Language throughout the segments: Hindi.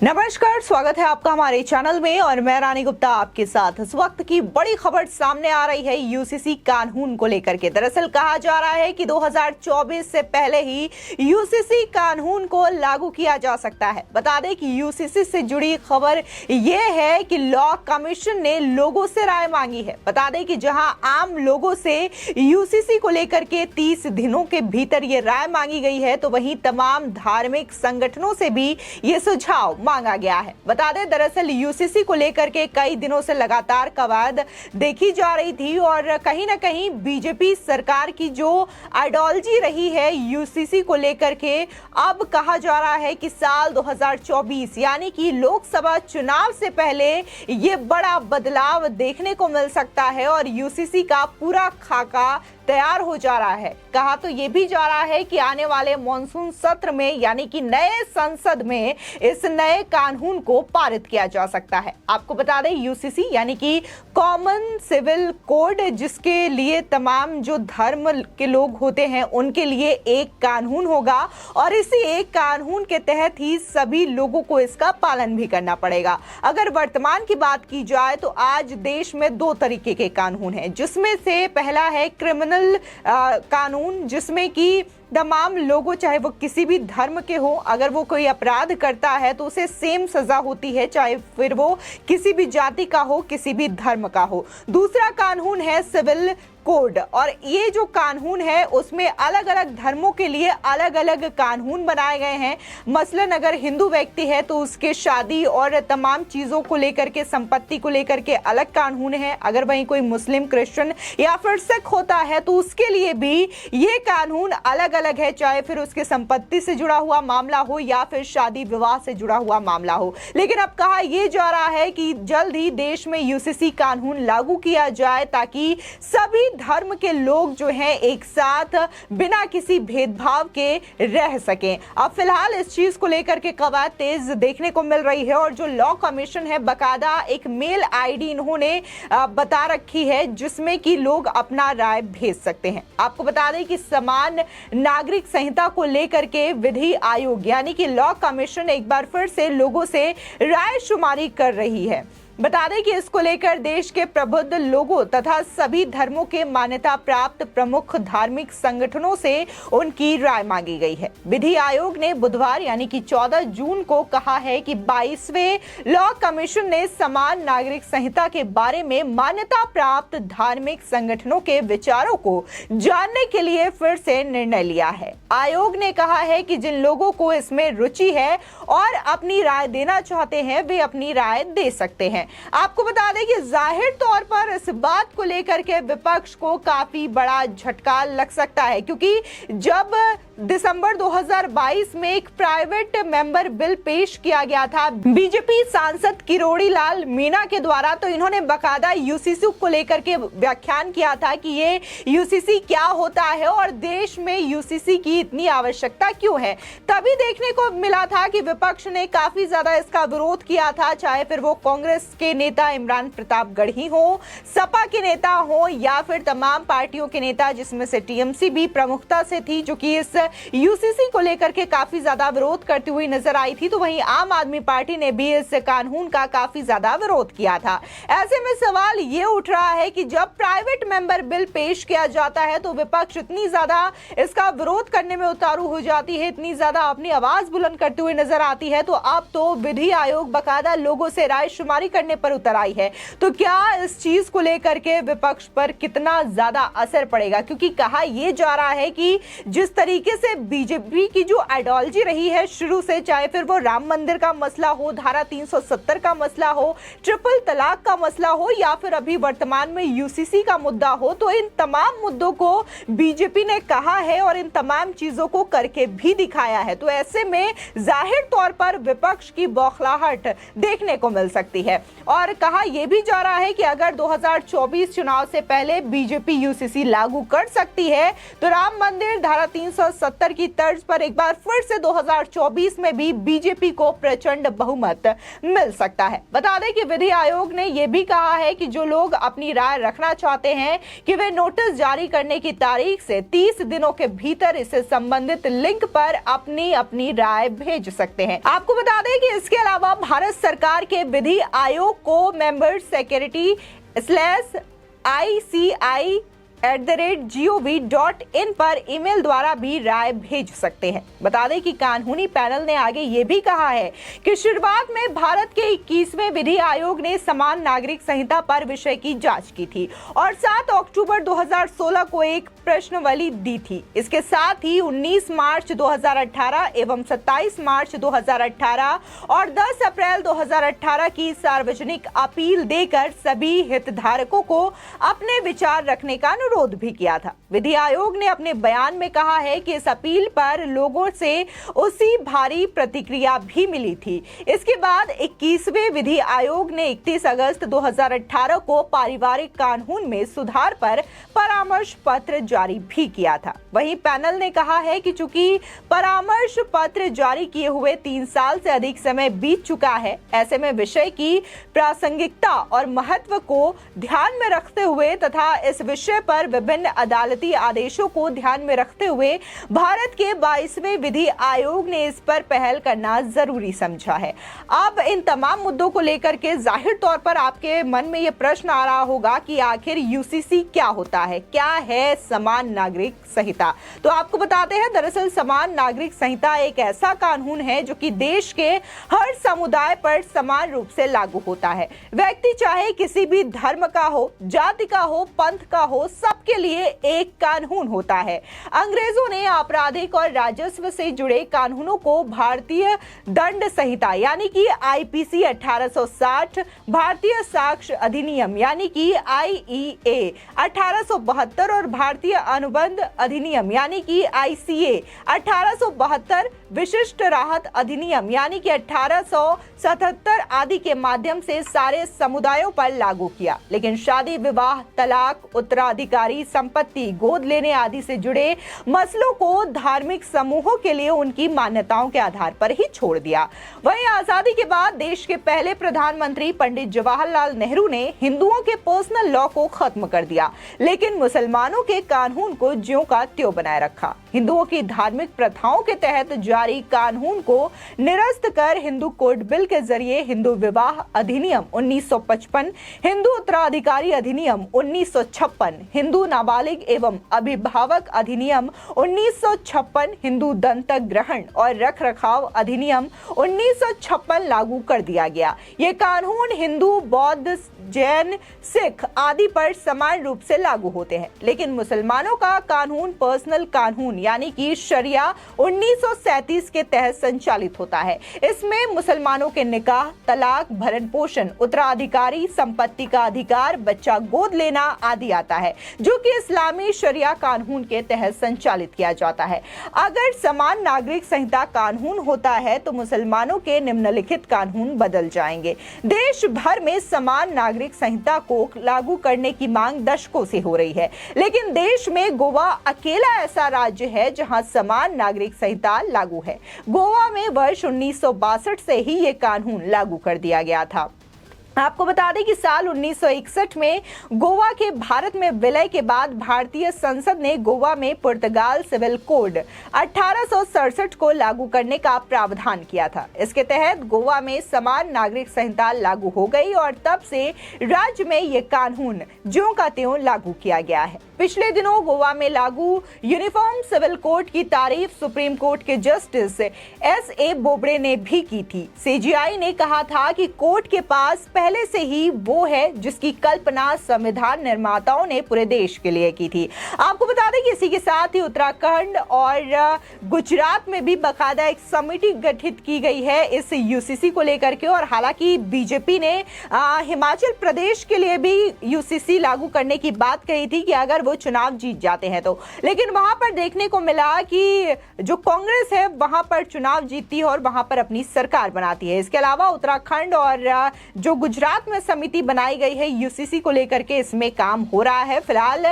नमस्कार, स्वागत है आपका हमारे चैनल में और मैं रानी गुप्ता आपके साथ। इस वक्त की बड़ी खबर सामने आ रही है यूसीसी कानून को लेकर के। दरअसल कहा जा रहा है कि 2024 से पहले ही यूसीसी कानून को लागू किया जा सकता है। बता दें कि यूसीसी से जुड़ी खबर यह है कि लॉ कमीशन ने लोगों से राय मांगी है। बता दें कि जहां आम लोगों से यूसीसी को लेकर के 30 दिनों के भीतर ये राय मांगी गई है, तो वहीं तमाम धार्मिक संगठनों से भी ये सुझाव मांगा गया है। बता दें, दरअसल यूसीसी को लेकर के कई दिनों से लगातार कवायद देखी जा रही थी और कहीं ना कहीं बीजेपी सरकार की जो आइडियोलॉजी रही है यूसीसी को लेकर के, अब कहा जा रहा है कि साल 2024 यानी कि लोकसभा चुनाव से पहले ये बड़ा बदलाव देखने को मिल सकता है और यूसीसी का पूरा खाका तैयार हो जा रहा है। कहा तो ये भी जा रहा है कि आने वाले मॉनसून सत्र में यानी कि नए संसद में इस नए कानून को पारित किया जा सकता है। आपको बता दें, यूसीसी यानी कि कॉमन सिविल कोड, जिसके लिए तमाम जो धर्म के लोग होते हैं उनके लिए एक कानून होगा और इसी एक कानून के तहत ही सभी लोगों को इसका पालन भी करना पड़ेगा। अगर वर्तमान की बात की जाए तो आज देश में दो तरीके के कानून हैं, जिसमें से पहला है क्रिमिनल कानून, जिसमें कि तमाम लोगों, चाहे वो किसी भी धर्म के हो, अगर वो कोई अपराध करता है तो उसे सेम सजा होती है, चाहे फिर वो किसी भी जाति का हो, किसी भी धर्म का हो। दूसरा कानून है सिविल कोड और ये जो कानून है उसमें अलग अलग धर्मों के लिए अलग अलग कानून बनाए गए हैं। मसलन अगर हिंदू व्यक्ति है तो उसके शादी और तमाम चीजों को लेकर के, संपत्ति को लेकर के अलग कानून है। अगर वहीं कोई मुस्लिम, क्रिश्चियन या फिर सिख होता है तो उसके लिए भी ये कानून अलग अलग है, चाहे फिर उसके संपत्ति से जुड़ा हुआ मामला हो या फिर शादी विवाह से जुड़ा हुआ मामला हो। लेकिन अब कहा यह जा रहा है कि जल्द ही देश में यूसीसी कानून लागू किया जाए ताकि सभी धर्म के लोग जो हैं एक साथ बिना किसी भेदभाव के रह सकें। अब फिलहाल इस चीज को लेकर के कवायद तेज देखने को मिल रही है और जो लॉ कमीशन है, बकायदा एक मेल आईडी इन्होंने बता रखी है जिसमें कि लोग अपना राय भेज सकते हैं। आपको बता दें कि समान नागरिक संहिता को लेकर के विधि आयोग यानी कि लॉ कमीशन एक बार फिर से लोगों से राय शुमारी कर रही है। बता दें कि इसको लेकर देश के प्रबुद्ध लोगों तथा सभी धर्मों के मान्यता प्राप्त प्रमुख धार्मिक संगठनों से उनकी राय मांगी गई है। विधि आयोग ने बुधवार यानी कि 14 जून को कहा है कि 22वें लॉ कमीशन ने समान नागरिक संहिता के बारे में मान्यता प्राप्त धार्मिक संगठनों के विचारों को जानने के लिए फिर से निर्णय लिया है। आयोग ने कहा है कि जिन लोगों को इसमें रुचि है और अपनी राय देना चाहते हैं वे अपनी राय दे सकते हैं। आपको बता दें कि जाहिर तौर पर इस बात को लेकर के विपक्ष को काफी बड़ा झटका लग सकता है, क्योंकि जब दिसंबर 2022 में एक प्राइवेट मेंबर बिल पेश किया गया था बीजेपी सांसद किरोड़ी लाल मीणा के द्वारा, तो इन्होंने बकायदा यूसीसी को लेकर के व्याख्यान किया था कि ये यूसीसी क्या होता है और देश में यूसीसी की इतनी आवश्यकता क्यों है। तभी देखने को मिला था कि विपक्ष ने काफी ज्यादा इसका विरोध किया था, चाहे फिर वो कांग्रेस के नेता इमरान प्रतापगढ़ी हो, सपा के नेता हो या फिर तमाम पार्टियों के नेता, जिसमें से टीएमसी भी प्रमुखता से थी, जो कि इस यूसीसी को लेकर के काफी ज्यादा विरोध करती हुई नजर आई थी। तो वहीं आम आदमी पार्टी ने भी इस कानून का काफी ज्यादा विरोध किया था। ऐसे में सवाल ये उठ रहा है कि जब प्राइवेट मेंबर बिल पेश किया जाता है तो विपक्ष इतनी ज्यादा इसका विरोध करने में उतारू हो जाती है, इतनी ज्यादा अपनी आवाज बुलंद करती हुई नजर आती है, तो अब तो विधि आयोग बकायदा लोगों से राय शुमारी करने पर उतर आई है। तो क्या इस चीज को लेकर के विपक्ष पर कितना ज्यादा असर पड़ेगा, क्योंकि कहा यह जा रहा है कि जिस तरीके से बीजेपी की जो आइडियोलॉजी रही है शुरू से, चाहे फिर वो राम मंदिर का मसला हो, धारा 370 का मसला हो, ट्रिपल तलाक का मसला हो या फिर अभी वर्तमान में यूसीसी का मुद्दा हो, तो इन तमाम मुद्दों को बीजेपी ने कहा है और इन तमाम चीजों को करके भी दिखाया है। तो ऐसे में जाहिर तौर पर विपक्ष की बौखलाहट देखने को मिल सकती है और कहा यह भी जा रहा है कि अगर 2024 चुनाव से पहले बीजेपी यूसीसी लागू कर सकती है तो राम मंदिर, धारा 370 1970 की तर्ज पर एक बार फिर से 2024 में भी बीजेपी को प्रचंड बहुमत मिल सकता है। बता दें कि विधि आयोग ने यह भी कहा है कि जो लोग अपनी राय रखना चाहते हैं कि वे नोटिस जारी करने की तारीख से 30 दिनों के भीतर इससे संबंधित लिंक पर अपनी राय भेज सकते हैं। आपको बता दें कि इसके अलावा भारत सरकार के विधि आयोग को मेंबर security/ICI@gov.in पर ईमेल द्वारा भी राय भेज सकते हैं। बता दें कि कानूनी पैनल ने आगे ये भी कहा है कि शुरुआत में भारत के 21वें विधि आयोग ने समान नागरिक संहिता पर विषय की जांच की थी और 7 अक्टूबर 2016 को एक प्रश्नावली दी थी। इसके साथ ही 19 मार्च 2018 एवं 27 मार्च 2018 और 10 अप्रैल 2018 की सार्वजनिक अपील देकर सभी हितधारकों को अपने विचार रखने का अनुरोध भी किया था। विधि आयोग ने अपने बयान में कहा है कि इस अपील पर लोगों से उसी भारी प्रतिक्रिया भी मिली थी। इसके बाद 21वें विधि आयोग ने 31 अगस्त 2018 को पारिवारिक कानून में सुधार पर परामर्श पत्र जारी भी किया था। वहीं पैनल ने कहा है कि चूंकि परामर्श पत्र जारी किए हुए 3 साल से अधिक समय बीत चुका है, ऐसे में विषय की प्रासंगिकता और महत्व को ध्यान में रखते हुए तथा इस विषय पर विभिन्न अदालती आदेशों को ध्यान में रखते हुए भारत के 22वें विधि आयोग ने इस पर पहल करना जरूरी समझा है। अब इन तमाम मुद्दों को लेकर के जाहिर तौर पर आपके मन में यह प्रश्न आ रहा होगा कि आखिर यूसीसी क्या होता है, क्या है समान नागरिक संहिता। तो आपको बताते हैं, दरअसल समान नागरिक संहिता एक ऐसा कानून है जो कि देश के हर समुदाय पर समान रूप से लागू होता है। व्यक्ति चाहे किसी भी धर्म का हो, जाति का हो, पंथ का हो, सबके लिए एक कानून होता है। अंग्रेजों ने आपराधिक और राजस्व से जुड़े कानूनों को भारतीय दंड संहिता यानी कि आईपीसी 1860, भारतीय साक्ष्य अधिनियम यानी कि आईईए 1872 और भारतीय अनुबंध अधिनियम यानी कि आईसीए 1872, विशिष्ट राहत अधिनियम यानी कि 1877 आदि के माध्यम से सारे समुदायों पर लागू किया। लेकिन शादी, विवाह, तलाक, उत्तराधिकारी संपत्ति, गोद लेने आदि से जुड़े मसलों को धार्मिक समूहों के लिए उनकी मान्यताओं के आधार पर ही छोड़ दिया। वहीं आजादी के बाद देश के पहले प्रधानमंत्री पंडित जवाहरलाल नेहरू ने हिंदुओं के पर्सनल लॉ को खत्म कर दिया, लेकिन मुसलमानों के कानून को ज्यों का त्यों बनाए रखा। हिंदुओं की धार्मिक प्रथाओं के तहत जारी कानून को निरस्त कर हिंदू कोड बिल के जरिए हिंदू विवाह अधिनियम 1955, हिंदू उत्तराधिकारी अधिनियम 1956, हिंदू नाबालिग एवं अभिभावक अधिनियम 1956, हिंदू दंतक ग्रहण और रख रखाव अधिनियम 1956 लागू कर दिया गया। ये कानून हिंदू, बौद्ध, जैन, सिख आदि पर समान रूप से लागू होते हैं, लेकिन मुसलमानों का कानून पर्सनल कानून यानी कि शरिया 1937 के तहत संचालित होता है। इसमें मुसलमानों के निकाह, तलाक, भरण पोषण, उत्तराधिकारी संपत्ति का अधिकार, बच्चा गोद लेना आदि आता है, जो कि इस्लामी शरिया कानून के तहत संचालित किया जाता है। अगर समान नागरिक संहिता कानून होता है तो मुसलमानों के निम्नलिखित कानून बदल जाएंगे। देश भर में समान नागरिक संहिता को लागू करने की मांग दशकों से हो रही है, लेकिन देश में गोवा अकेला ऐसा राज्य है जहां समान नागरिक संहिता लागू है। गोवा में वर्ष 1962 से ही ये कानून लागू कर दिया गया था। आपको बता दें कि साल 1961 में गोवा के भारत में विलय के बाद भारतीय संसद ने गोवा में पुर्तगाल सिविल कोड 1867 को लागू करने का प्रावधान किया था। इसके तहत गोवा में समान नागरिक संहिता लागू हो गई और तब से राज्य में ये कानून ज्यों का त्यों लागू किया गया है। पिछले दिनों गोवा में लागू यूनिफॉर्म सिविल कोड की तारीफ सुप्रीम कोर्ट के जस्टिस एस.ए. बोबड़े ने भी की थी। सीजीआई ने कहा था कि कोर्ट के पास पहले से ही वो है जिसकी कल्पना संविधान निर्माताओं ने पूरे देश के लिए की थी। आपको बता दें कि इसी के साथ ही उत्तराखंड और गुजरात में भी बाकायदा एक समिति गठित की गई है इस यूसीसी को लेकर के, और हालांकि बीजेपी ने हिमाचल प्रदेश के लिए भी यूसीसी लागू करने की बात कही थी कि अगर वो चुनाव जीत जाते हैं तो। लेकिन वहां पर देखने को मिला कि जो कांग्रेस है वहां पर चुनाव जीतती है और वहां पर अपनी सरकार बनाती है। इसके अलावा उत्तराखंड और जो गुजरात में समिति बनाई गई है यूसीसी को लेकर के, इसमें काम हो रहा है। फिलहाल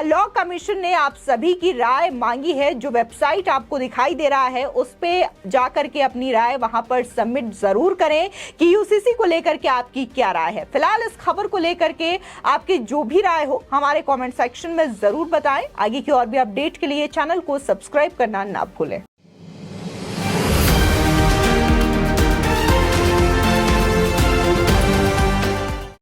लॉ कमीशन ने आप सभी की राय मांगी है। जो वेबसाइट आपको दिखाई दे रहा है उस पे जाकर के अपनी राय वहां पर सबमिट जरूर करें कि यूसीसी को लेकर के आपकी क्या राय है। फिलहाल इस खबर को लेकर के आपकी जो भी राय हो हमारे कमेंट सेक्शन में जरूर बताएं। आगे की और भी अपडेट के लिए चैनल को सब्सक्राइब करना ना भूलें।